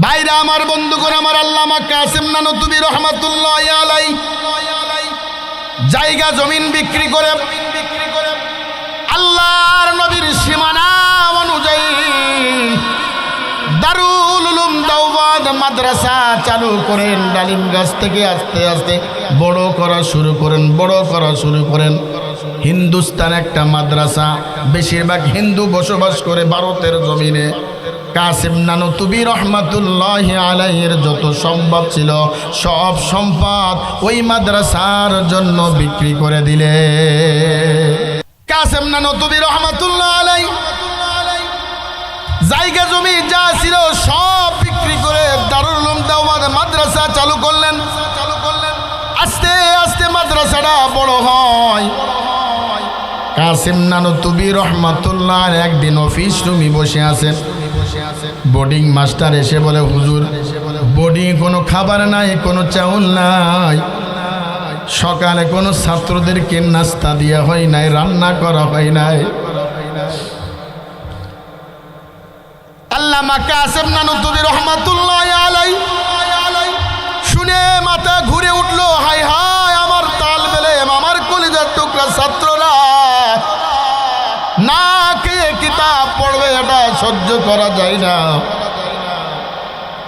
ভাইরা আমার, বন্ধুগণ আমার, আল্লামা কাসেম নানুতুবি রহমাতুল্লাহি আলাইহি জায়গা জমিন বিক্রি করে আল্লাহর নবীর সীমানা অনুযায়ী দারুল উলুম দেওবন্দ মাদ্রাসা চালু করেন। ডালিম গাছ থেকে আস্তে আস্তে বড় করা শুরু করেন। হিন্দুস্তান একটা মাদ্রাসা, বেশিরভাগ হিন্দু বসবাস করে ভারতের জমিনে। কাসেম নানুতুবি রহমাতুল্লাহি আলাইহির যত সম্পদ ছিল সব সম্পদ ওই মাদ্রাসার জন্য বিক্রি করে দিলে। কাসেম নানুতুবি রহমাতুল্লাহি আলাইহি জায়গা জমি যা ছিল সব বিক্রি করে দারুল উলুম দেওবন্দ মাদ্রাসা চালু করলেন। আস্তে আস্তে মাদ্রাসাটা বড় হয়। কাসেম নানুতুবি রহমাতুল্লাহ একদিন অফিস রুমে বসে আছেন। বোর্ডিং মাস্টার এসে বলে, হুজুর বোর্ডিং কোনো খাবার নাই, কোনো চাউল নাই, সকালে কোনো ছাত্রদেরকে নাস্তা দেওয়া হয় নাই, রান্না করা হয় নাই। আল্লামা কাসেম নানুতুবি রহমাতুল্লাহি আলাইহি শুনে মাথা ঘুরে উঠলো, হায় হায় আমার তালেবে ইলম, আমার কলিজার টুকরা ছাত্ররা না খেয়ে কিতাব পড়বে, এটা সহ্য করা যায় না।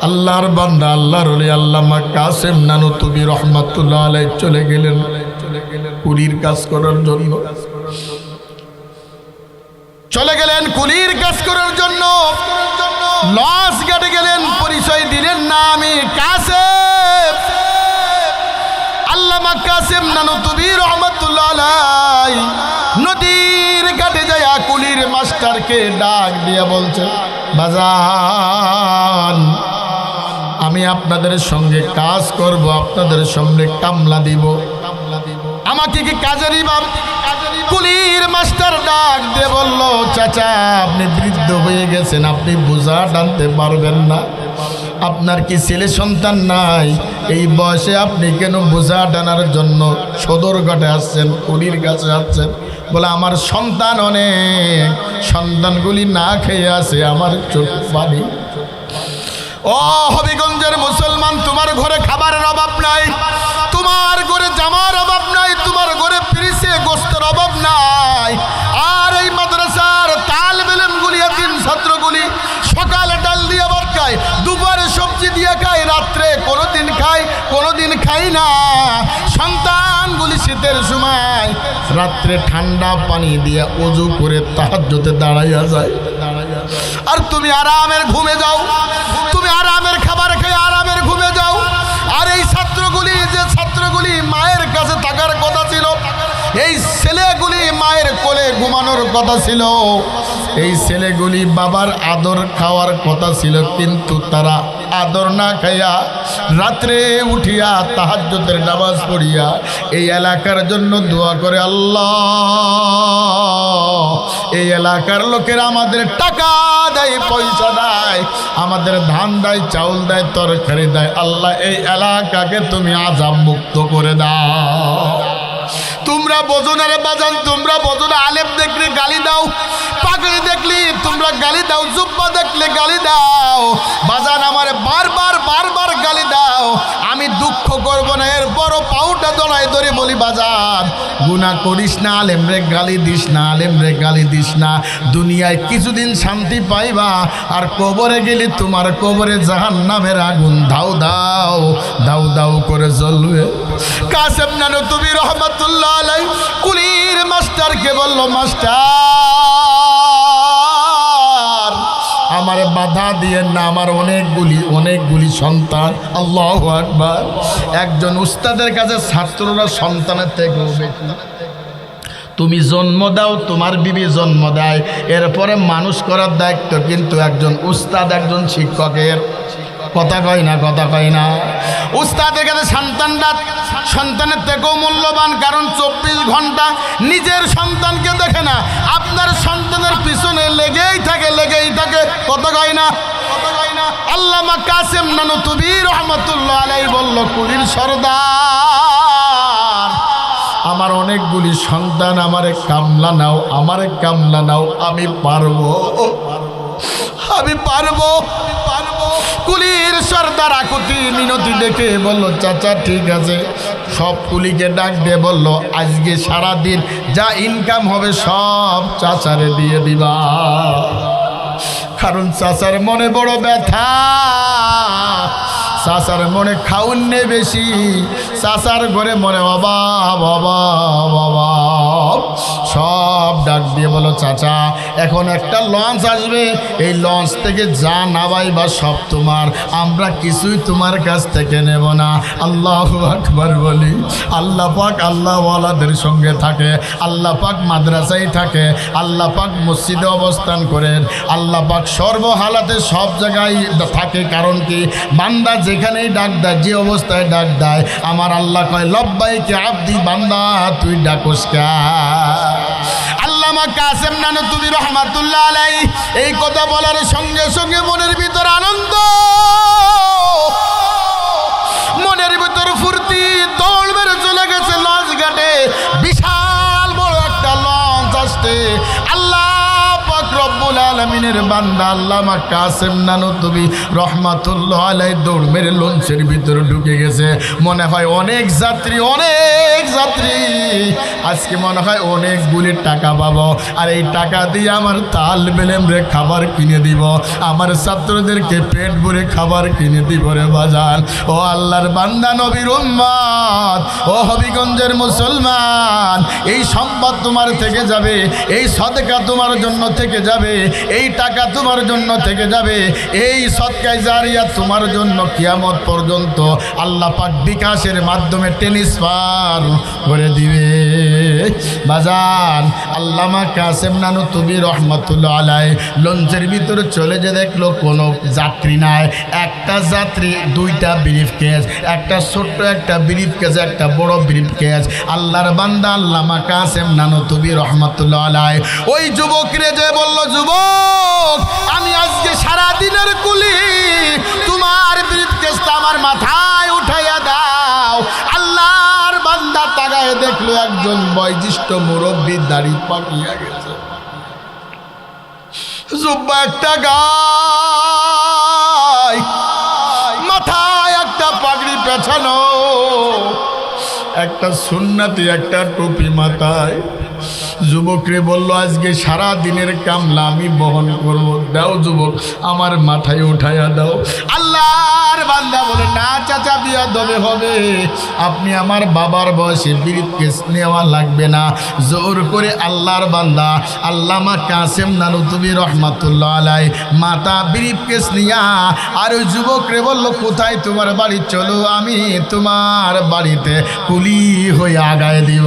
আল্লাহর বান্দা, আল্লাহর ওলি আল্লামা কাসেম নানুতুবি রহমাতুল্লাহি আলাইহি চলে গেলেন কুলির কাজ করার জন্য। কুলির কাজ করার জন্য লস ঘাটে গেলেন। পরিচয় দিলেন না, আমি কাসেম। আল্লামা কাসেম নানুতুবি রহমাতুল্লাহি আলাইহি নদীর ঘাটে যায় কুলির মাস্টারকে ডাক দিয়ে বলছে, বাজান আমি আপনাদের সঙ্গে কাজ করব, আপনাদের সঙ্গে কামলা দিব, আমাকে কি কাজে নিবাম? কুলির মাস্টার ডাক দিয়ে বলল, চাচা আপনি বৃদ্ধ হয়ে গেছেন, আপনি বোঝা টানতে পারবেন না, আপনার কি ছেলে সন্তান নাই? এই বয়সে আপনি কেন বোঝা টানার জন্য সদরঘাটে আসছেন, কুলির কাছে আসছেন? বলে, আমার সন্তান অনেক, সন্তানগুলি না খেয়ে আছে, আমার চোখ পানি। ও হবিগঞ্জের মুসলমান, তোমার ঘরে খাবারের অভাব নাই, তোমার ঘরে জামার অভাব নাই, তোমার ঘরে ফ্রিজে গোস্তের অভাব নাই। আর এই মাদ্রাসার তালেবে ইলমগুলি, এতিম ছাত্রগুলি সকালে ডাল দিয়ে ভাত খায়, দুপুরে সবজি দিয়ে খায়, রাত্রে কোনোদিন খায় কোনোদিন খাই না। সন্তানগুলি শীতের সময় রাত্রে ঠান্ডা পানি দিয়ে ওযু করে তাহাজ্জুদে দাঁড়াইয়া যায়, আর তুমি আরামের ঘুমে যাও, তুমি আরামের খাবার খেয়ে আরামের ঘুমে যাও। আর এই ছাত্রগুলি, যে ছাত্রগুলি মায়ের কাছে থাকার কথা ছিল, এই ছেলেগুলি মায়ের কোলে ঘুমানোর কথা ছিল, এই ছেলেগুলি বাবার আদর খাওয়ার কথা ছিল, কিন্তু তারা আদর না খাইয়া রাত্রে উঠিয়া তাহাজ্জুদের নামাজ পড়িয়া এই এলাকার জন্য দোয়া করে, আল্লাহ এই এলাকার লোকেরা আমাদের টাকা দেয়, পয়সা দেয়, আমাদের ধান দেয়, চাউল দেয়, তরকারি দেয়, আল্লাহ এই এলাকাকে তুমি আযাব মুক্ত করে দাও। তোমরা বোঝো না রে বাজান, তোমরা বোঝো না, আলেম দেখলে গালি দাও, পাগড়ি দেখলে তোমরা গালি দাও, জুব্বা দেখলে গালি দাও, বাজান আমার বারবার বারবার গালি দাও, আমি দুঃখ করব না, এর বড় পাউটা জড়াই ধরে বলি, বাজান গুনাহ করিস না, আলেম রে গালি দিস না, আলেম রে গালি দিস না, দুনিয়ায় কিছুদিন শান্তি পাইবা, আর কবরে গেলে তোমার কবরে জাহান্নামের আগুন দাও দাও দাও দাও করে জ্বলবে। কাসেম নানুতুবি রহমাতুল্লাহি আলাইহি কুলির মাস্টারকে বলল, মাস্টার আমারে বাধা দিয়েন না, আমার অনেকগুলি সন্তান। আল্লাহু আকবার। একজন উস্তাদের কাছে ছাত্ররা সন্তানের থেকেও বেশি। তুমি জন্ম দাও, তোমার বিবি জন্ম দেয়, এরপরে মানুষ করার দায়িত্ব কিন্তু একজন উস্তাদ, একজন শিক্ষকের। কথা কয় না, কথা কয় না। উস্তাদের কাছে সন্তানের থেকেও মূল্যবান, কারণ 24 ঘন্টা নিজের সন্তানকে দেখে না, আপনার সন্তানের পিছনে লেগেই থাকে। কথা কয় না। আল্লামা কাসেম নানুতুবি রহমাতুল্লাহি আলাইহি বলল, কুলির সরদার আমার অনেকগুলি সন্তান, আমারে কামলা নাও, আমি পারবো। কুলির তার আকুতি মিনতি দেখে বলল, চাচা ঠিক আছে। সব কুলিকে ডাক দিয়ে বলল, আজকে সারাদিন যা ইনকাম হবে সব চাচারে দিয়ে দিবা। কারণ চাচার মনে বড় ব্যথা, চাচার মনে খাউন্নে বেশি, চাচার ঘরে মনে অভাব অভাব অভাব। সব ডাক দিয়ে বলো, চাচা এখন একটা লঞ্চ আসবে, এই লঞ্চ থেকে যা নাবাই বা সব তোমার, আমরা কিছুই তোমার কাছ থেকে নেব না। আল্লাহু আকবার বলি। আল্লাহ পাক আল্লাহওয়ালাদের সঙ্গে থাকে, আল্লাহ পাক মাদ্রাসায় থাকে, আল্লাহ পাক মসজিদে অবস্থান করেন, আল্লাহ পাক সর্বহালাতে সব জায়গায় থাকে। কারণ কি, বান্দা যেখানেই ডাক দেয়, যে অবস্থায় ডাক দেয়, আমার আল্লাহ কয় লব্বাইকে আব্দি, বান্দা তুই ডাকোস কা। আল্লামা কাসেম নানতুবি রহমাতুল্লাহ আলাইহি এই কথা বলার সঙ্গে সঙ্গে মনের ভিতর আনন্দ, মনের ভিতর ফুর্তি, দৌড় মেরে চলে গেছে লঞ্চ ঘাটে। বিশাল বড় একটা লঞ্চ আসছে। আল্লাহ পাক রব্বুল আলামিনের বান্দা আল্লামা কাসেম নানতুবি রহমাতুল্লাহ আলাইহি দৌড় মেরে লঞ্চের ভিতরে ঢুকে গেছে। মনে হয় অনেক যাত্রী, অনেক যাত্রী, আজকে মনে হয় অনেকগুলি টাকা পাবো, আর এই টাকা দিয়ে আমার তালবেলেমরে খাবার কিনে দিব, আমার ছাত্রদেরকে পেট ভরে খাবার কিনে দিব রে বাজান। ও আল্লাহর বান্দা, নবীর উম্মত, ও হবিগঞ্জের মুসলমান, এই সম্পদ তোমার থেকে যাবে, এই সদকা তোমার জন্য থেকে যাবে, এই টাকা তোমার জন্য থেকে যাবে, এই সদকায়ে জারিয়া তোমার জন্য কিয়ামত পর্যন্ত আল্লাহ পাক বিকাশের মাধ্যমে ট্রান্সফার করে দিবে। বাজান, আল্লামা কাসেম নানতুবি রহমাতুল্লাহ আলাইহি লঞ্চের ভিতরে চলে যে দেখলো কোনো যাত্রী নাই। একটা যাত্রী, দুইটা ব্রিফকেস, একটা ছোট্ট একটা ব্রিফকেস, একটা বড় ব্রিফকেস। আল্লাহর বান্দা আল্লামা কাসেম নানতুবি রহমাতুল্লাহ আলাইহি ওই যুবকরে যে বলল, যুবক আমি আজকে সারা দিনের কুলি, তোমার ব্রিফকেসটা আমার মাথায় উঠাইয়া দাও। আল্লাহর বান্দা তাকায় দেখলো একজন বয়োজ্যেষ্ঠ মুরব্বী, দাড়ি পাকিয়া গেছে, জুব্বা একটা গায়, মাথায় একটা পাগড়ি পেছানো, একটা সুন্নতি একটা টুপি মাথায়। যুবকরে বলল, আজকে সারা দিনের কামলা আমি বহন করব, দাও যুবক আমার মাথায় উঠাইয়া দাও। আল্লাহর বান্দা বলে, না চাচা বিয়াদবে হবে, আপনি আমার বাবার বয়সে ব্রিফকেস নেওয়া লাগবে না। জোর করে আল্লাহর বান্দা আল্লামা কাসেম নানতুবি রহমাতুল্লাহ আলাইহি মাথা ব্রিফকেস নিয়া আর ওই যুবকরে বলল, কোথায় তোমার বাড়ি, চলো আমি তোমার বাড়িতে কুলি হয়ে আগায় দিব।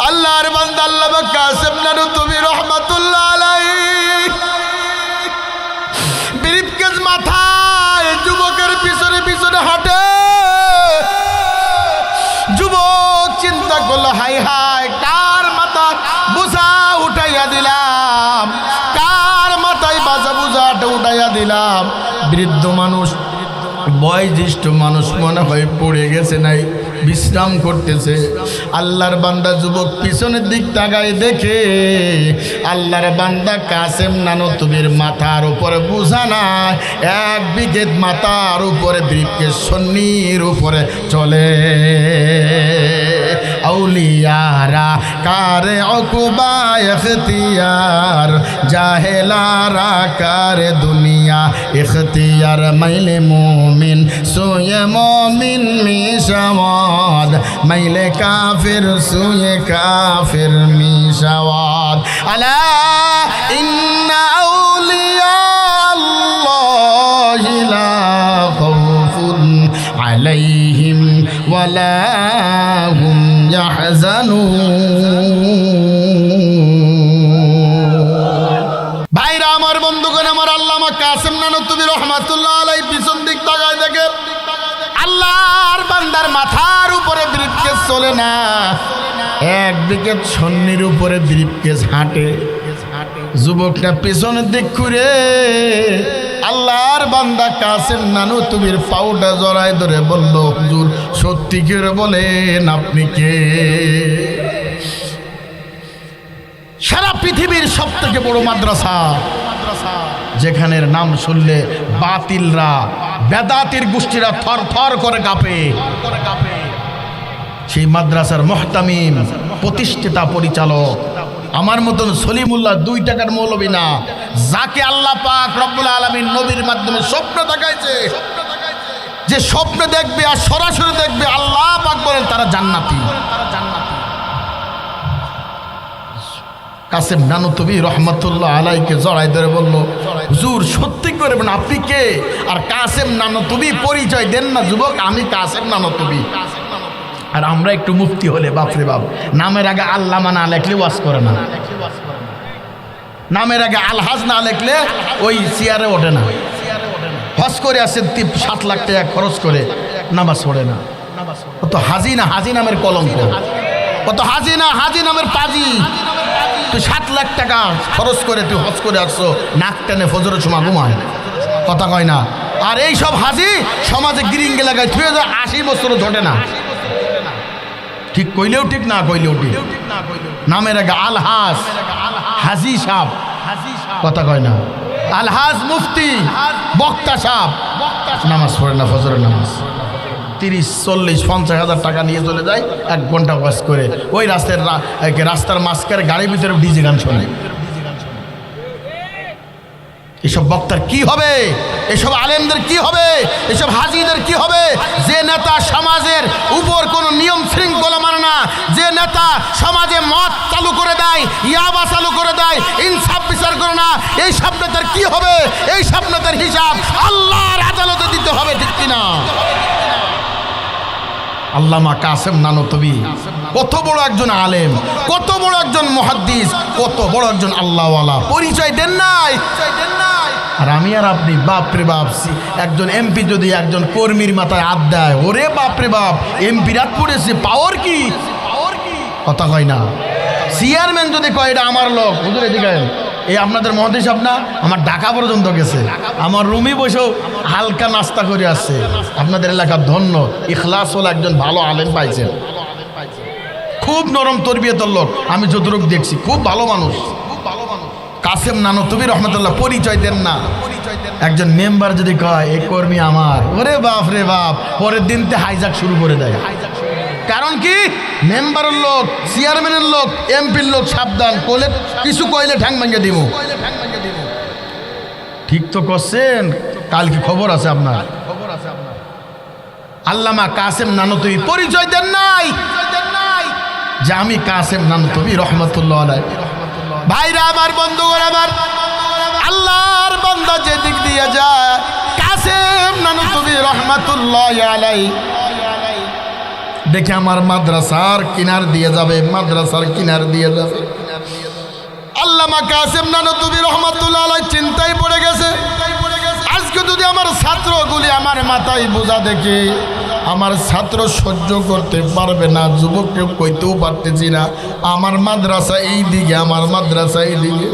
আল্লাহর বান্দা আল্লামা কাসেম নানতুবি রহমাতুল্লাহ আলাইহি ব্রিফকেস মাথায় যুবকের পিছনে পিছনে হাঁটে। যুবক চিন্তা করলো, হাই হাই, কার মাথা বোঝা উঠাইয়া দিলাম, কার মাথায় বাজা বোঝাটা উঠাইয়া দিলাম। বৃদ্ধ মানুষ, বয়োজ্যেষ্ঠ মানুষ মনে হয় পড়ে গেছে, নাই বিশ্রাম করতেছে। আল্লাহর বান্দা যুবক পিছনের দিক তাকায় দেখে আল্লাহর বান্দা কাসেম নানতুবির মাথার উপরে বোঝা না, এক বিঘেত মাথার উপরে ব্রিফকেস সন্নির উপরে চলে। আউলিয়ারা কারে অকুবা ইখতিয়ার, জাহেলারা কারে দুনিয়া ইখতিয়ার। মাইলে মুমিন সুয়ে মুমিন মিশাওয়াদ, মাইলে কাফির সুয়ে কাফির মিশাওয়াদ। আলা ইন্না আউলিয়া আল্লাহি লা খাউফুন আলাইহিম ওয়ালা হুম ভাইরা আমার, বন্ধুগণ আমার, আল্লামা কাসেম নানতুবি রহমাতুল্লাহ আলাইহি পিছন দিক তাকায় দেখে আল্লাহর বান্দার মাথার উপরে ব্রিফকেস চলে না, এক বিকেট সন্নির উপরে ব্রিফকেস হাঁটে। যুবকটা পিছনের দিক ঘুরে আল্লাহর বান্দা কাসেম নানতুবির পাউটা জড়ায় ধরে বলল, হুজুর সত্যি করে বলেন আপনি কে? সারা পৃথিবীর সবথেকে বড় মাদ্রাসা যেখানের নাম শুনলে বাতিলরা বেদাতির গোষ্ঠীরা থর থর করে কাঁপে। সেই মাদ্রাসার মুহতামিম প্রতিষ্ঠিতা পরিচালক আমার মতন সলিমুল্লাহ 2 টাকার মৌলবী না, যাকে আল্লাহ পাক রব্বুল আলামিন নবীর মাধ্যমে স্বপ্ন দেখাইছে, যে স্বপ্ন দেখবে আর সরাসরি দেখবে আল্লাহ পাক বলেন তারা জান্নাতি। কাসেম নানুতুবি রহমতুল্লাহ আলাইকে জড়াই ধরে বলল, হুজুর সত্যি করে বলেন আপনি কে? আর কাসেম নানুতুবি পরিচয় দেন না যুবক, আমি কাসেম নানুতুবি। আর আমরা একটু মুফতি হলে বাপরে বাপ, নামের আগে আল্লামা না লেখলে ওয়াজ করে না, নামের আগে আলহাজ না লেখলে ওই চেয়ারে ওঠে না। হজ করে আসেন 7 লাখ টাকা খরচ করে, নামাজ পড়ে না। কত হাজি না, হাজি নামের কলঙ্ক, কত হাজি না, হাজি নামের পাজি। তুই 7 লাখ টাকা খরচ করে তুই হজ করে আসছো, নাক টেনে ফজরের সময় ঘুমায়, কথা কয় না। আর এই সব হাজি সমাজে গিরিঙ্গে লাগায় 80 বছরও ঝটে না। ঠিক কইলেও ঠিক, না কইলেও ঠিক। নামের আগে আলহাজ, হাজি সাহ, কথা কয় না। আলহাজ মুফতি, বক্তা সাহ, নামাজ পড়ে না, ফজরের নামাজ 30, 40, 50 হাজার টাকা নিয়ে চলে যায় 1 ঘন্টা ওয়াজ করে। ওই রাস্তার মাঝখানে গাড়ির ভিতরে ডিজে গান শোনে। এসব বক্তার কি হবে? এসব আলেমদের কি হবে? এসব হাজিদের কি হবে? যে নেতা সমাজের উপর কোনো নিয়ম শৃঙ্খলা মানে না, যে নেতা সমাজে মদ চালু করে দেয়, ইয়াবা চালু করে দেয়, ইনসাফ বিচার করে না, এই সব নেতার কি হবে? এই সব নেতার হিসাব আল্লাহর আদালতে দিতে হবে, ঠিক কিনা? আল্লামা কাসেম নানুতুবি কত বড় একজন আলেম, কত বড় একজন মুহাদ্দিস, কত বড় একজন আল্লাহওয়ালা, পরিচয় দেন নাই। আর আমি আর আপনি বাপরে বাপ, একজন এমপি যদি একজন কর্মীর মাথায় হাত দেয়, ওরে বাপরে বাপ, এমপি রাত পড়েছে, পাওয়ার কি, কথা কয় না। চেয়ারম্যান যদি কয় এটা আমার লোক, হুজুর এদিকে এই আপনাদের মহাদেশ আপনা আমার ঢাকা পর্যন্ত গেছে, আমার রুমে বসেও হালকা নাস্তা করে আসছে। আপনাদের এলাকার ধন্য ইখলাস হল একজন ভালো আলেম পাইছেন, খুব নরম তরবিয়তের লোক, আমি যতটুকু দেখছি খুব ভালো মানুষ। কাসেম নানুতুবি রহমতুল্লাহ পরিচয় দেন না। একজন মেম্বার যদি কয় এই কর্মী আমার, ওরে বাপ রে বাপ, পরের দিনতে হাইজাক শুরু করে দেয়। কারণ কি? মেম্বারের লোক, চেয়ারম্যানের লোক, এমপির লোক, সাবধান, কইলে কিছু কইলে ঠ্যাং ভেঙে দিব। ঠিক তো করছেন, কালকে খবর আছে আপনার। আল্লামা কাসেম নানুতুবি পরিচয় দেন নাই যে আমি কাসেম নানুতুবি রহমতুল্লাহ আলাইহি। ভাইরা আমার, বন্ধুগণ আমার, আল্লাহর বান্দা যে দিক দিয়ে যায়, কাসেম নানুতুবি রহমতুল্লাহ আলাইহি দেখে আমার মাদ্রাসার কিনার দিয়ে যাবে, মাদ্রাসার কিনার দিয়ে যাবে। আল্লামা কাসেম নানুতুবি রহমতুল্লাহ আলাইহি চিন্তায় পড়ে গেছে, আজকে যদি আমার ছাত্রগুলি আমার মাথায় বোঝা দেখে, আমার ছাত্র সহ্য করতে পারবে না, যুবককে কইতেও পারতেছি না, আমার মাদ্রাসা এই দিকে, আমার মাদ্রাসা এই দিকে।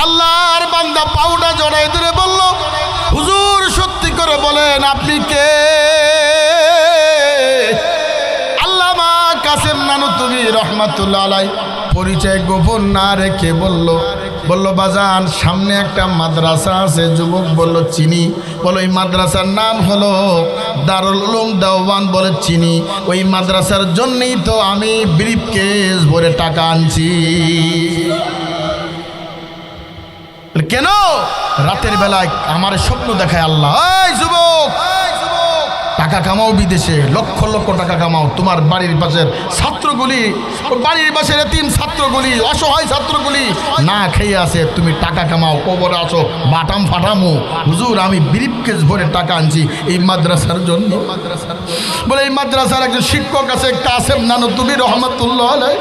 আল্লাহর বান্দা পাউডা জড়াই ধরে বলল, হুজুর সত্যি করে বলেন আপনি কে? আল্লামা কাসেম নানুতুবি রহমতুল্লাহ আলাইহি পরিচয় গোপন না রেখে বলল, বাজান সামনে একটা মাদ্রাসা আছে। যুবক বলল চিনি। বলো এই মাদ্রাসার নাম হলো দারুল উলুম দেওবান। বলে চিনি, ওই মাদ্রাসার জন্যই তো আমি ব্রিফকেস ভরে টাকা আনছি। কেন? রাতের বেলায় আমার স্বপ্ন দেখায় আল্লাহ, এই যুবক টাকা কামাও বিদেশে, লক্ষ লক্ষ টাকা কামাও, তোমার বাড়ির পাশের ছাত্রগুলি, বাড়ির পাশের এতিম ছাত্রগুলি, অসহায় ছাত্রগুলি না খেয়ে আছে, তুমি টাকা কামাও, কবরে আসো, বাটাম ফাটামো। হুজুর আমি ব্রিফকেস ভরে টাকা আনছি এই মাদ্রাসার জন্য। বলে এই মাদ্রাসার একজন শিক্ষক আছে কাসেম নানুতুবি রহমতুল্লাহ আলাইহি,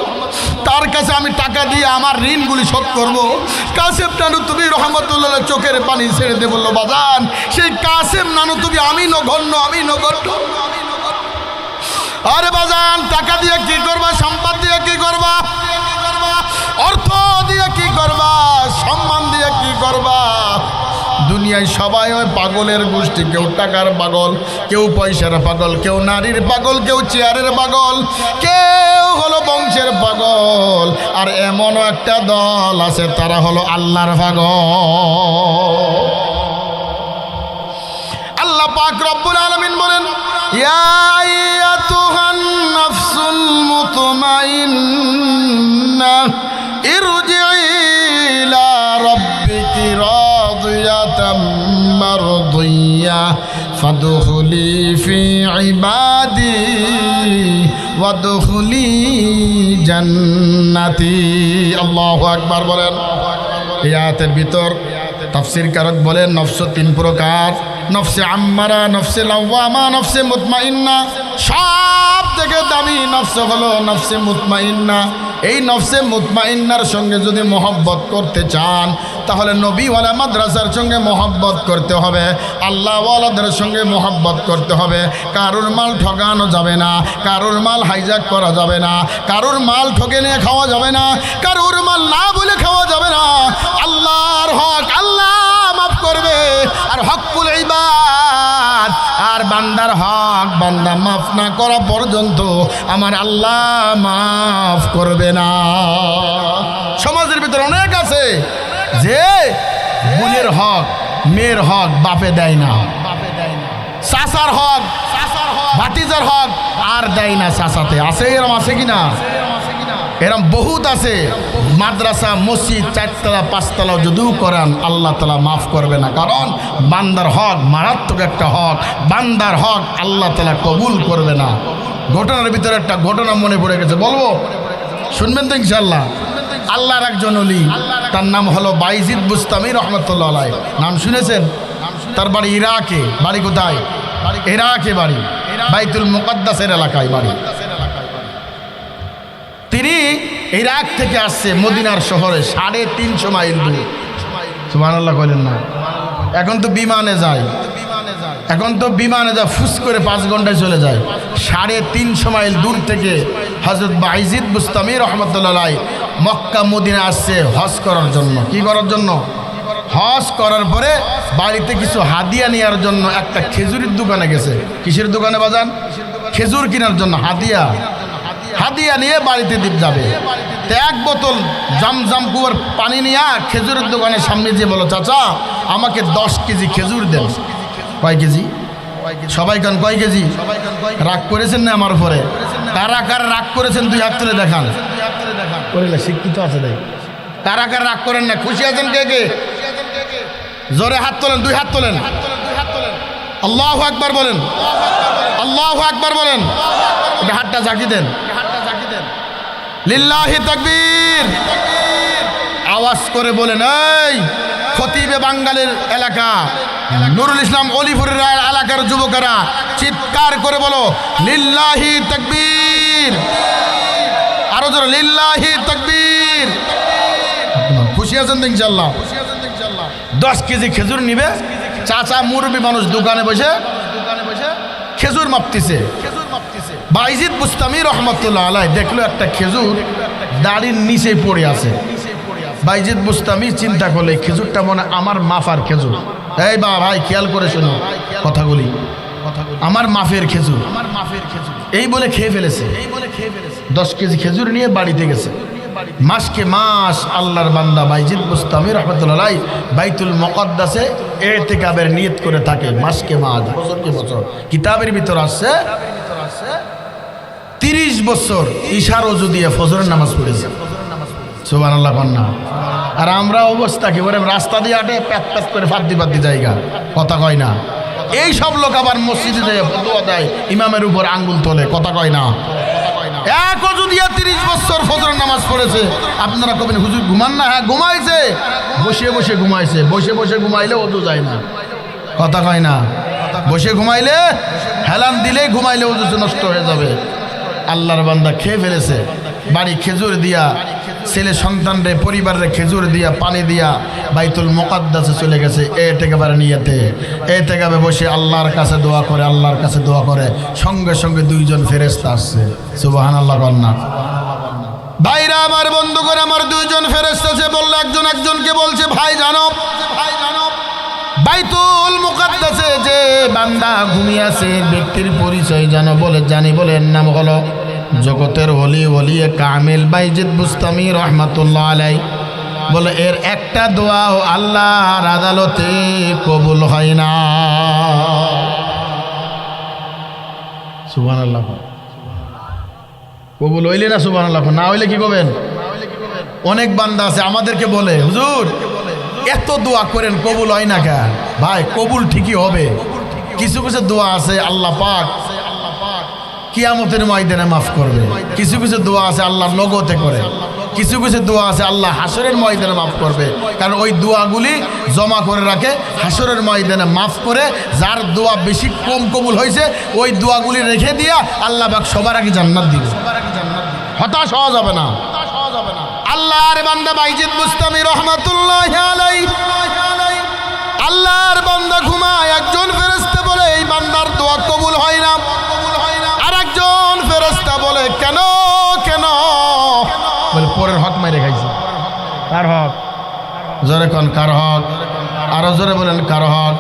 তার কাছে আমি টাকা দিয়ে আমার ঋণগুলি শোধ করবো। কাসেম নানুতুবি রহমতুল্লাহ চোখের পানি ছেড়ে দিয়ে বললো, বাজান সেই কাসেম নানুতুবি আমি নগণ্য, আমি নগণ্য। আরে বাজান টাকা দিয়ে কি করবা, সম্পদ দিয়ে কি করবা, অর্থ দিয়ে কি করবা, সম্মান দিয়ে কি করবা? দুনিয়ায় সবাই হয় পাগলের গোষ্ঠী। কেউ টাকার পাগল, কেউ পয়সার পাগল, কেউ নারীর পাগল, কেউ চেয়ারের পাগল, কেউ হলো বংশের পাগল। আর এমনও একটা দল আছে তারা হলো আল্লাহর পাগল। আল্লাহ পাক রব্বুল আলামিন বলেন, ইয়া আইয়াতুহান নাফসুল মুতমাইন্নাহ ইরজিই ইলা রাব্বিকি রাদিয়াতাম মারদিয়াহ ফাদখুলি ফি ইবাদি ওয়াদখুলি জান্নাতি। আল্লাহু আকবার বলেন। এই আয়াতের ভিতর তাফসীরকারক বলেন নফস তিন প্রকার, নফসে আম্মারা, নফসে লাওয়ামা, নফসে মুতমাইন্না। সব থেকে দামি নফস হলো নফসে মুতমাইন্না। এই নফসে মুতমাইন্নার সঙ্গে যদি মহব্বত করতে চান তাহলে নবীওয়ালা মাদ্রাসার সঙ্গে মহব্বত করতে হবে, আল্লাহওয়ালাদের সঙ্গে মহব্বত করতে হবে। কারোর মাল ঠকানো যাবে না, কারোর মাল হাইজ্যাক করা যাবে না, কারোর মাল ঠকে নিয়ে খাওয়া যাবে না, কারোর মাল না বলে খাওয়া যাবে না। আল্লাহর হক আল্লাহ মাফ করবে, আর হকুল ইবাদ আর বান্দার হক বান্দা মাফ না করা পর্যন্ত আমার আল্লাহ মাফ করবে না। সমাজের ভিতরে অনেক আছে যে বোনের হক, মেয়ের হক বাপে দেয় না, চাচার হক, ভাতিজার হক আর দেয় না চাচাতে। আছে এরম, আছে কিনা? এরম বহুত আছে। মাদ্রাসা মসজিদ 4 তলা 5 তলা যদিও করান আল্লাহ তাআলা মাফ করবে না, কারণ বান্দার হক মারাত্মক একটা হক, বান্দার হক আল্লাহ তাআলা কবুল করবে না। ঘটনার ভিতরে একটা ঘটনা মনে পড়ে গেছে, বলবো? শুনবেন তো ইনশাআল্লাহ। আল্লাহর একজন ওলি, তার নাম হলো বাইজিদ বুস্তামি রহমতুল্লাহ আলাইহ। নাম শুনেছেন? তার বাড়ি ইরাকে। বাড়ি কোথায়? ইরাকে বাড়ি, বাইতুল মুকাদ্দাসের এলাকায় বাড়ি। তিনি ইরাক থেকে আসছে মদিনার শহরে 350 মাইল দূর। সুবহানাল্লাহ বলেন না? এখন তো বিমানে যায়, ফুস করে 5 ঘন্টায় চলে যায়। 350 মাইল দূর থেকে হযরত বাইজিদ বুস্তামি রহমতুল্লাহ আলাইহ মক্কা মদিনা আসছে হজ করার জন্য। কি করার জন্য? হজ করার পরে বাড়িতে কিছু হাদিয়া নেওয়ার জন্য একটা খেজুরের দোকানে গেছে। কিসের দোকানে বাজান? খেজুর কেনার জন্য হাদিয়া নিয়ে বাড়িতে দ্বীপ যাবে। তো 1 বোতল জামজাম কুয়ার পানি নিয়ে খেজুরের দোকানের সামনে যেয়ে বলো, চাচা আমাকে 10 কেজি খেজুর দেন। কয় কেজি? সবাই কান কয় কেজি? রাগ করেছেন না আমার উপরে? কারা কারা রাগ করেছেন 2 হাত তুলে দেখান। শিক্ষিত আছে দেখ। কারা কারা রাগ করেন না? খুশি আছেন কে কে? জোরে হাত তোলেন, 2 হাত তোলেন। আল্লাহু আকবার বলেন, আল্লাহু আকবার বলেন। হাতটা ঝাঁকি দেন, লিল্লাহি তাকবীর। আওয়াজ করে বলেন, এই খতিবে বাঙ্গালের এলাকা নুরুল ইসলাম অলিপুরের এলাকার যুবকেরা চিৎকার করে বলো লিল্লাহি তাকবীর। আরো জোরে লিল্লাহি তাকবীর। খুশি আছেন তো ইনশাআল্লাহ? 10 কেজি খেজুর নিবে। চাচা মুরব্বী মানুষ দোকানে বসে খেজুর মাপতিছে। বাইজিদ বুস্তামি রহমতুল্লাহ আলাইহ দেখলো একটা খেজুর দাড়ির নিচে পড়ে আছে। বাইজিদ বুস্তামি চিন্তা করলে খেজুরটা মনে আমার মাফার খেজুর। এই বা ভাই খেয়াল করে শোনো কথাগুলি, আমার মাফের খেজুর, এই বলে খেয়ে ফেলেছে। 10 কেজি খেজুর নিয়ে বাড়িতে গেছে। মাসকে মাস আল্লাহর বান্দা বাইজিদ বুস্তামি রহমতুল্লাহ আলাইহ বাইতুল মুকাদ্দাসে ইতিকাফের নিয়ত করে থাকে। মাসকে মাস, বছরকে বছর। কিতাবের ভিতর আসছে 30 বছর ইশার ওযু দিয়ে ফজরের নামাজ পড়েছে। সুবহানাল্লাহ কন্যা। আর আমরা অবস্থা কি করে? রাস্তা দিয়ে হাঁটে, প্যাত প্যাত করে ফাদ্দি জায়গা, কথা কয় না। এই সব লোক আবার মসজিদে যায় ফতোয়া দেয়, ইমামের উপর আঙ্গুল তোলে, কথা কয় না। এক ওযু দিয়ে 30 বছর ফজরের নামাজ পড়েছে। আপনারা কবেন হুজুর ঘুমান না? হ্যাঁ ঘুমাইছে, বসে বসে ঘুমাইছে। বসে বসে ঘুমাইলে ওযু যায় না, কথা কয় না। বসে ঘুমাইলে, হেলান দিলেই ঘুমাইলে ওযু নষ্ট হয়ে যাবে। আল্লাহর বান্দা খেয়ে ফেলেছে। বাড়ি খেজুর দিয়া, ছেলে সন্তানরে পরিবারের খেজুর দিয়া পানি দিয়া বাইতুল মুকাদ্দাসে চলে গেছে। এতেকাফের নিয়তে এতেকাফে বসে আল্লাহর কাছে দোয়া করে, আল্লাহর কাছে দোয়া করে। সঙ্গে সঙ্গে 2 জন ফেরেশতা আসছে। সুবহানাল্লাহ কন্যা। ভাইরা আমার, বন্ধু করে আমার 2 জন ফেরেশতা সে বলল, একজন একজনকে বলছে, ভাই জানো বাইতুল মুকাদ্দাসে যে বান্দা ঘুমিয়ে আছে ব্যক্তির পরিচয় জানি বলে এর নাম হলো জগতের ওলিয়ে কামিল বাইজিদ বুস্তামি রাহমাতুল্লাহ আলাইহি। বলে এর একটা দোয়াও আল্লাহর আদালতে কবুল হয় না। সুবহানাল্লাহ। কবুল হইলে না সুবহানাল্লাহ, না হইলে কি করবেন? অনেক বান্দা আছে আমাদেরকে বলে, হুজুর এত দোয়া করেন কবুল হয় না কেন? ভাই কবুল ঠিকই হবে। কিছু কিছু দোয়া আছে আল্লাহ পাক কিয়ামতের ময়দানে মাফ করবে, কিছু কিছু দোয়া আছে আল্লাহ নগদে করে, কিছু কিছু দোয়া আছে আল্লাহ হাসরের ময়দানে মাফ করবে। কারণ ওই দোয়াগুলি জমা করে রাখে, হাসরের ময়দানে মাফ করে যার দোয়া বেশি কম কবুল হয়েছে ওই দোয়াগুলি রেখে দিয়া আল্লাহ পাক সবার আগে জান্নাত দিবে। হতাশ হওয়া যাবে না। আল্লাহর বান্দা বাইজিদ বুস্তামি রাহমাতুল্লাহি আলাইহি, আল্লাহর বান্দা ঘুমায়, একজন ফেরেশতা বলে এই বান্দার দোয়া কবুল হয় না। আর একজন ফেরেশতা বলে কেন কেন? বলে পরের হক মাইরে খাইছে। কার হক? জোরে কোন কার হক? আরো জোরে বলেন কার হক?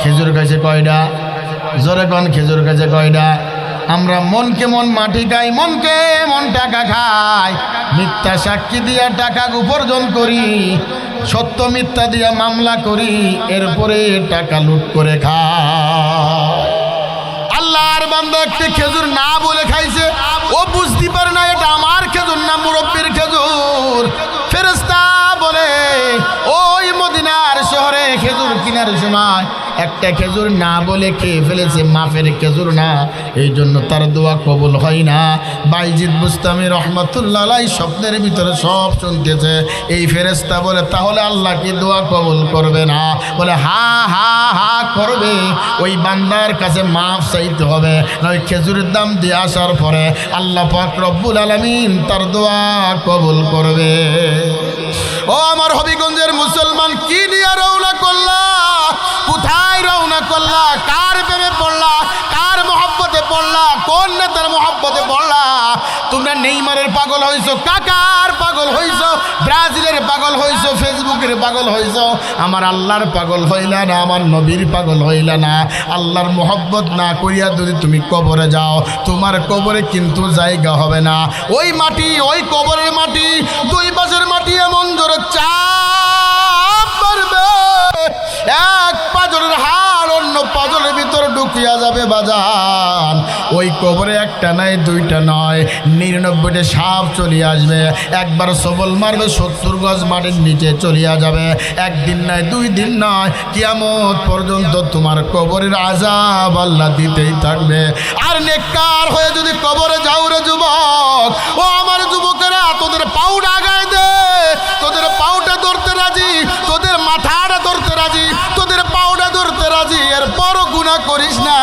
খেজুর খাইছে কয়টা? জোরে কোন খেজুর খাইছে কয়টা? আমরা মনকে মন মাটি খাই, মনকে মন টাকা খাই, মিথ্যা সাক্ষী দিয়া টাকা উপার্জন করি, সত্য মিথ্যা দিয়া মামলা করি, এরপরে টাকা লুট করে খাই। আল্লাহর বান্দা একটি খেজুর না বলে খাইছে, ও বুঝতে পারে না এটা আমার খেজুর না মুরব্বির খেজুর। ফেরেশতা বলে ওই মদিনার শহরে খেজুর কেনার সময় একটা খেজুর না বলে খেয়ে ফেলেছে, মাফের খেজুর না, এই জন্য তার দোয়া কবুল হয় না। বাইজিদ বুস্তামি রাহমাতুল্লাহ আলাইহি স্বপ্নের ভিতরে সব শুনতেছে। এই ফেরেশতা বলে তাহলে আল্লাহ কি দোয়া কবুল করবে না? বলে হা হা হা করবে। ওই বান্দার কাছে মাফ চাইতে হবে, নয় খেজুরের দাম দিয়ে আসার পরে আল্লাহ পাক রব্বুল আলামিন তার দোয়া কবুল করবে। ও আমার হবিগঞ্জের মুসলমান, কি নিয়ে রওনা করলা? কোথায় রওনা করলা? কার প্রেমে পড়লা? কার মহব্বতে পড়লা? কোন নেতার মহব্বতে পড়লা? তোমরা নেইমারের পাগল হইছো, কাকার পাগল হইছো, ব্রাজিলের পাগল হইছো, ফেসবুকের পাগল হইছো, আমার আল্লাহর পাগল হইলা না, আমার নবীর পাগল হইলা না। আল্লাহর মহব্বত না করিয়া যদি তুমি কবরে যাও, তোমার কবরে কিন্তু জায়গা হবে না। ওই মাটি, ওই কবরের মাটি, দুই পাশের মাটি এমন জোরে চাপ মারবে, এক পাজরের হাড় অন্য পাজরের ভিতরে ঢুকিয়া যাবে বাজান। ওই কবরে একটা নাই, দুইটা নয়, 99টা সাপ চলিয়ে আসবে। একবার সবল মারবে, 70 গজ মাটির নিচে চলিয়া যাবে। একদিন নয়, 2 দিন নয়, কিয়ামত পর্যন্ত তোমার কবরের আযাব আল্লাহ দিতেই থাকবে। আর নেককার হয়ে যদি কবরে যাও রে যুবক, ও আমার যুবকেরা, তোদের পাউডা গায়ে দে, তোদের পাউডা ধরতে রাজি, তোদের মাথাটা ধরতে রাজি, তোদের পাউডা ধরতে রাজি, এরপরও গুনাহ করিস না।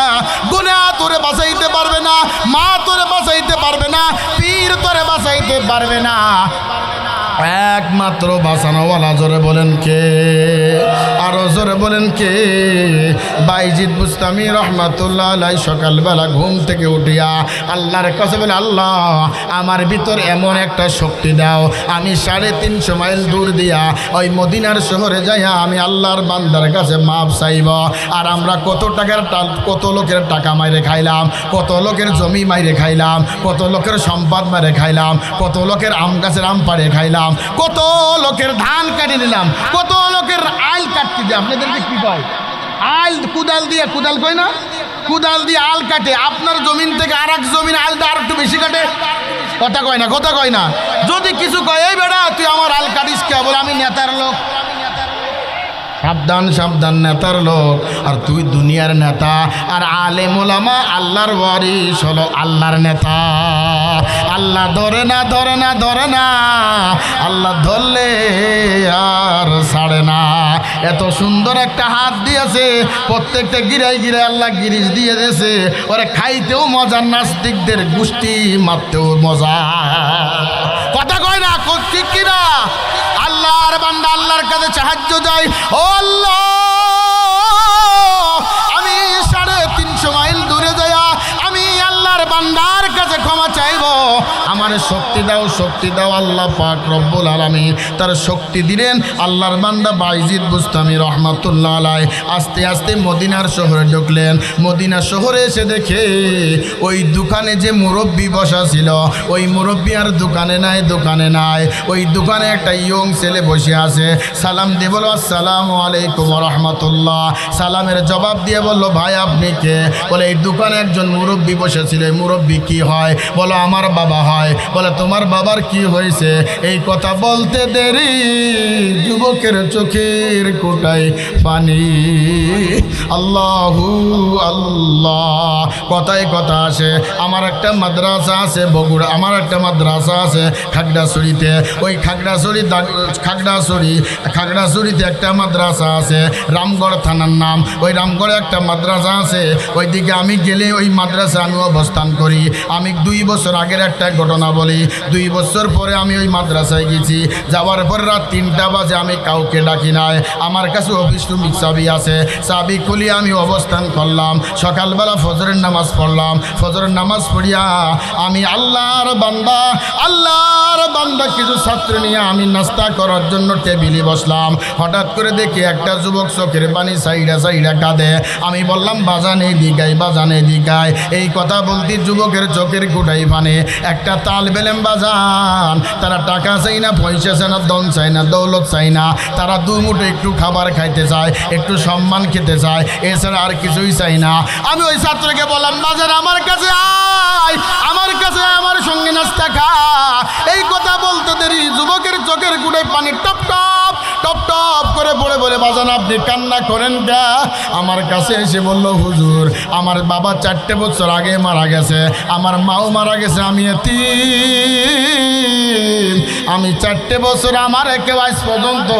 গুনাহ তোরে বাঁচাইতে পারবে না, মা তোরে বাঁচাইতে পারবে না, পীর তোরে বাঁচাইতে পারবে না। একমাত্র বাঁচানোওয়ালা জোরে বলেন কে? আরো জোরে বলেন কে? বাইজিদ বুস্তামি রাহমাতুল্লাহ আলাইহি সকালবেলা ঘুম থেকে উঠিয়া আল্লাহর কাছে বলে, আল্লাহ আমার ভিতর এমন একটা শক্তি দাও, আমি 350 মাইল দূর দিয়া ওই মদিনার শহরে যাইয়া আমি আল্লাহর বান্দার কাছে মাপ চাইব। আর আমরা কত লোকের টাকা মাইরে খাইলাম, কত লোকের জমি মাইরে খাইলাম, কত লোকের সম্পদ মাইরে খাইলাম, কত লোকের আম গাছের আম পাড়ে খাইলাম, কত লোকের ধান কাটি নিলাম, কত লোকের আইল কাটতে দিয়ে, আপনাদেরকে কি কয় আইল? কুদাল দিয়ে, কুদাল কয় না, কুদাল দিয়ে আল কাটে। আপনার জমিন থেকে আর এক জমিন আলটা আর একটু বেশি কাটে, কথা কয় না, কথা কয় না। যদি কিছু কয় এই বেটা তুই আমার আল কাটিস কে? বলে আমি নেতার লোক। সাবধান সাবধান, নেতার লোক, আর তুই দুনিয়ার নেতা। আর আলেম ওলামা আল্লাহর ওয়ারিস হলো আল্লাহর নেতা। আল্লাহ ধরে না, ধরে না, ধরে না, আল্লাহ ধরলে আর ছাড়ে না। এত সুন্দর একটা হাত দিয়েছে, প্রত্যেকটা গিরায় গিরায় আল্লাহ গিরিশ দিয়ে দিয়েছে। ওরে খাইতেও মজা, নাস্তিকদের গোষ্ঠী মারতেও মজা। কথা কয় না, ঠিক কিনা? আল্লাহর বান্দা আল্লাহর কাছে সাহায্য চাই। ও আল্লাহ, আমি 350 মাইল দূরে যাইয়া আমি আল্লাহর বান্দার কাছে ক্ষমা চাইব। আমার আমারে শক্তি দাও, শক্তি দাও। আল্লাহ পাক রব্বুল আলামিন তার শক্তি দিলেন। আল্লাহর বান্দা বাইজিদ বুস্তামি রহমাতুল্লাহ আলাইহি আস্তে আস্তে মদিনার শহরে ঢুকলেন। মদিনা শহরে এসে দেখে ওই দোকানে যে মুরব্বি বসা ছিল, ওই মুরব্বি আর দোকানে নাই, দোকানে নাই। ওই দোকানে একটা ইয়ং ছেলে বসে আছে। সালাম দিয়ে বলো আসসালামু আলাইকুম রহমতুল্লাহ। সালামের জবাব দিয়ে বলল ভাই আপনি কে? বলে এই দোকানে একজন মুরব্বি বসেছিল। মুরব্বি কি হয়? বলো আমার বাবা হয়। বলে তোমার বাবার কি হয়েছে? এই কথা বলতে দেরি যুবকের চোখের কোটায় পানি। আল্লাহু আল্লাহ, কথায় কথা আসে। আমার একটা মাদ্রাসা আছে বগুড়া, আমার একটা মাদ্রাসা আছে খাগড়াছড়িতে। ওই খাগড়াছড়িতে একটা মাদ্রাসা আছে, রামগড় থানার নাম। ওই রামগড়ে একটা মাদ্রাসা আছে। ওইদিকে আমি গেলে ওই মাদ্রাসা আমি অবস্থান করি। আমি 2 বছর আগের একটা ঘটনা বলি। 2 বছর পরে আমি ওই মাদ্রাসায় গেছি। যাওয়ার পর রাত 3টা বাজে, আমি কাউকে ডাকি নাই। আমার কাছে অফিস রুমিক চাবি আছে। চাবি খুলি আমি অবস্থান করলাম। সকালবেলা ফজরের নামাজ পড়লাম। ফজরের নামাজ পড়িয়া আমি আল্লাহর বান্দা কিছু ছাত্র নিয়ে আমি নাস্তা করার জন্য টেবিলে বসলাম। হঠাৎ করে দেখি একটা যুবক চোখের পানি সাইডা কাঁদে। আমি বললাম বাজান এই দিকায়, বাজান এই দিকায়। এই কথা বলতে যুবকের চোখের গোটাই পানে। একটা তাল বেলেম বাজান, তারা টাকা চাই না, পয়সা চাই না, দন চাই না, দৌলত চাই না। তারা 2 মুঠো একটু খাবার খাইতে চায়, একটু সম্মান খেতে চায়, এছাড়া আর কিছুই চাই না। আমি ওই ছাত্রকে বললাম বাজার আমার কাছে আয়, আমার কাছে আমার সঙ্গে নাস্তা খা। এই কথা বলতে দেরি যুবকের চোখের গুড়ে পানি টপ টপ টপ টপ করে পড়ে বলে বাজান আপনি কান্না করেন কে? আমার কাছে এসে বলল হুজুর আমার বাবা 4টে বছর আগে মারা গেছে, আমার মাও মারা গেছে, আমি এতিম। আমি 4টে বছর আমার কেউ আজ পর্যন্ত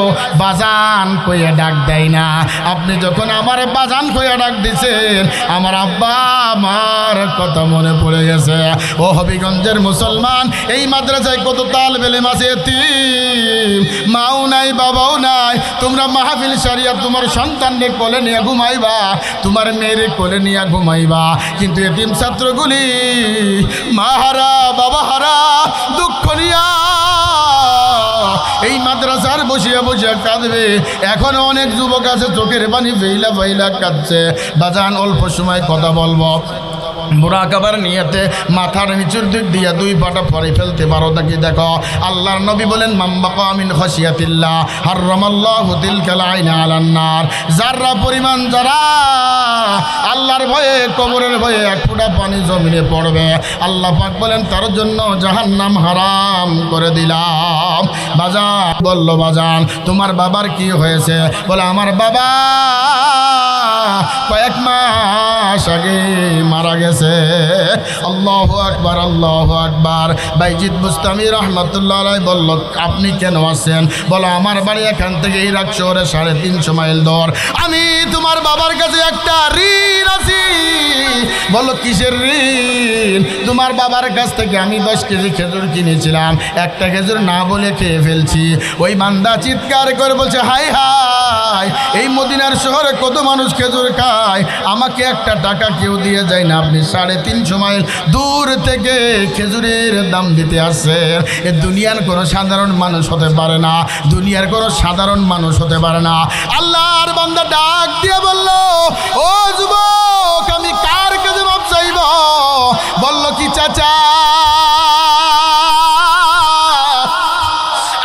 বাজান কইয়া ডাক দেয় না। আপনি যখন আমার বাজান কইয়া ডাক দিছেন, আমার আব্বা আমার কথা মনে পড়ে গেছে। ও হবিগঞ্জের মুসলমান, এই মাদ্রাসায় কত তাল বেলে মাসে এতিম, মাও নাই বাবাও নাই। তোমরা মাহফিল সারিয়া তোমার সন্তানকে কোলে নিয়ে ঘুমাইবা, তোমার মেয়ের কোলে নিয়ে ঘুমাইবা, কিন্তু এতিম ছাত্রগুলি মা হারা বাবা হারা দুঃখ নিয়া এই মাদ্রাসার বসিয়া বসিয়া কাঁদবে। এখনো অনেক যুবক আছে চোখের পানি ফেইলা ফেইলা কাঁদছে। বাজান অল্প সময় কথা বলবো, মুরাকাবার নিয়তে মাথার নিচুর দিক দিয়ে 2 পাটা পরে ফেলতে পারো নাকি? দেখো আল্লাহর নবী বলেন মাম্বাকা মিন খাশিয়াতিল্লাহ হারামাল্লাহু তিলকাল আইনা আলান নার। যারা পরিমাণ যারা আল্লাহর ভয়ে কবরের ভয়ে 1 ফোঁটা পানি জমিনে পড়বে, আল্লাহ পাক বলেন তার জন্য জাহান্নাম হারাম করে দিলাম। বাজান বলল বাজান তোমার বাবার কি হয়েছে? বলে আমার বাবা কয়েক মাস আগে মারা গেছে। আল্লাহু আকবার, আল্লাহু আকবার। বাইজিদ বুস্তামি রহমাতুল্লাহ আলাইহি বলল আপনি কেন আছেন? বলো আমার বাড়ি এখান থেকে ইরাক শহরে 350 মাইল দূর। আমি তোমার বাবার কাছে একটা ঋণ আছি। বলো কিসের ঋণ? তোমার বাবার কাছ থেকে আমি 10 কেজি খেজুর কিনেছিলাম, একটা খেজুর না বলে খেয়ে ফেলছি। ওই বান্দা চিৎকার করে বলছে হাই হাই, এই মদিনার শহরে কত মানুষ খেজুর খায়, আমাকে একটা টাকা কেউ দিয়ে যায় না। আপনি 350 মাইল দূর থেকে খেজুরের দাম দিতে আসছেন। এ দুনিয়ার কোনো সাধারণ মানুষ হতে পারে না, দুনিয়ার কোনো সাধারণ মানুষ হতে পারে না। আল্লাহর বান্দা ডাক দিয়ে বলল ও যুবক আমি কার কাছে মাপ চাইব? বলল কি চাচা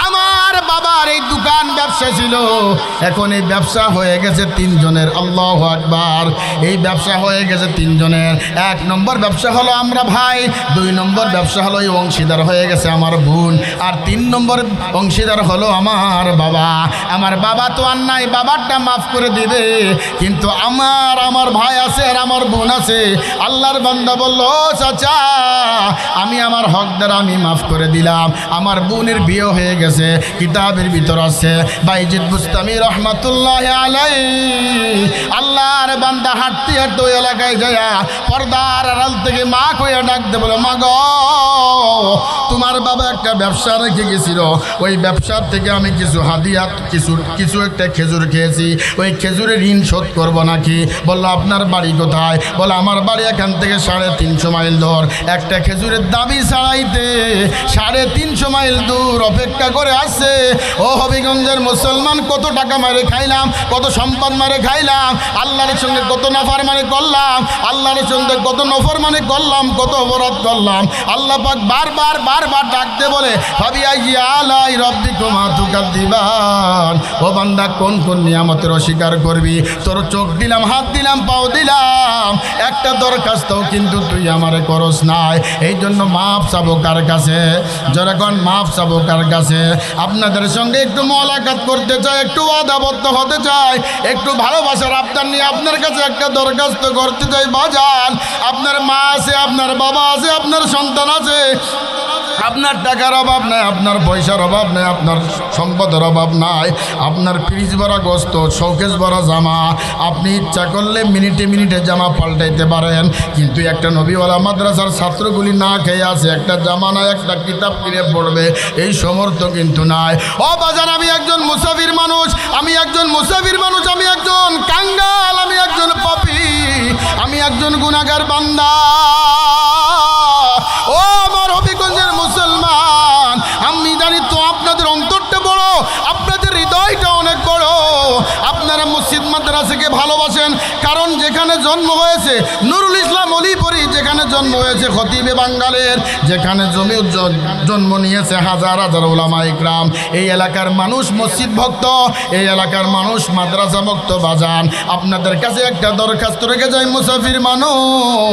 আমার বাবার এই দোকান ব্যবসা ছিল, এখন এই ব্যবসা হয়ে গেছে 3 জনের। আল্লাহু আকবার। এই ব্যবসা হয়ে গেছে 3 জনের। 1 নম্বর ব্যবসা হলো আমরা ভাই, 2 নম্বর ব্যবসা হলো এই অংশীদার হয়ে গেছে আমার বোন, আর 3 নম্বর অংশীদার হলো আমার বাবা। আমার বাবা তো আর নাই, বাবারটা মাফ করে দিবে, কিন্তু আমার ভাই আছে আর আমার বোন আছে। আল্লাহর বান্দা বলল চাচা আমি আমার হকদার আমি মাফ করে দিলাম। আমার বোনের বিয়ে হয়ে গেছে, কিতাবের ভিতর আছে বাইজিদ বুস্তামি রহমাতুল্লাহ আলাইহি আল্লাহর বান্দা হাঁটতে হাঁটতে ওই এলাকায় যায় পর্দার আড়াল থেকে মা কইয়া ডাকতে বলে, মা গো, তোমার বাবা একটা ব্যবসা রেখে গেছিল, ওই ব্যবসার থেকে আমি কিছু হাদিয়া কিছু একটা খেজুর খেয়েছি, ওই খেজুরের ঋণ শোধ করবো নাকি? বললো, আপনার বাড়ি কোথায়? বলে, আমার বাড়ি এখান থেকে 350 মাইল দূর। একটা খেজুরের দাবি ছাড়াইতে 350 মাইল দূর অপেক্ষা করে আসছে। ও হবিগঞ্জের মুসলমান, কত টাকা মারে খাইলাম, কত সম্পদ মারে খাইলাম, আল্লাহর সঙ্গে কত নাফরমানি করলাম, আল্লাহর সঙ্গে কত নফরমানি করলাম, কত অপরাধ করলাম। আল্লাহ পাক বারবার ডাকতে বলে, ফাবিআইয়ি আলাই রাব্বিকুমা তুকাযযিবান। ও বান্দা, কোন কোন নিয়ামতের অস্বীকার করবি? তোর চোখ দিলাম, হাত দিলাম, পাও দিলাম, একটা দরখাস্তও কিন্তু তুই আমারে করস নাই। এই জন্য মাফ চাবো কার কাছে? যখন মাফ চাবো কার কাছে? আপনাদের সঙ্গে একটু মোলাকাত করতে চাই, একটু ওয়াদাবদ্ধ হতে চাই, একটু ভালোবাসার আবদার নিয়ে আপনার কাছে একটা দরখাস্ত করতে চাই। বাজান, আপনার মা আছে, আপনার বাবা আছে, আপনার সন্তান আছে, আপনার টাকার অভাব নাই, আপনার পয়সার অভাব নাই, আপনার সম্পদের অভাব নাই, আপনার ফ্রিজ ভরা গোস্ত, শোকেস ভরা জামা, আপনি ইচ্ছা করলে মিনিটে মিনিটে জামা পাল্টাইতে পারেন। কিন্তু একটা নবীওয়ালা মাদ্রাসার ছাত্রগুলি না খেয়ে আছে, একটা জামা নাই, একটা কিতাব কিনে পড়বে, এই সমর্থ কিন্তু নাই। ও বাজান, আমি একজন মুসাফির মানুষ, আমি একজন মুসাফির মানুষ, আমি একজন কাঙ্গাল, আমি একজন পাপী, আমি একজন গুনাহগার বান্দা। ও আমার হবিগঞ্জের মুসলমান, আমি জানি তো আপনাদের অন্তরটা বড়, আপনাদের হৃদয়টা অনেক বড়, আপনারা মসজিদ মাদ্রাসাকে ভালোবাসেন। কারণ যেখানে জন্ম হয়েছে নুরুল ইসলাম অলিপুরি, যেখানে জন্ম হয়েছে খতিবে বাঙ্গালের, যেখানে জন্ম নিয়েছে হাজার হাজার উলামা ইকরাম, এই এলাকার মানুষ মসজিদ ভক্ত, এই এলাকার মানুষ মাদ্রাসা ভক্ত। বাজান, আপনাদের কাছে একটা দরখাস্ত রেখে যায়, মুসাফির মানুষ।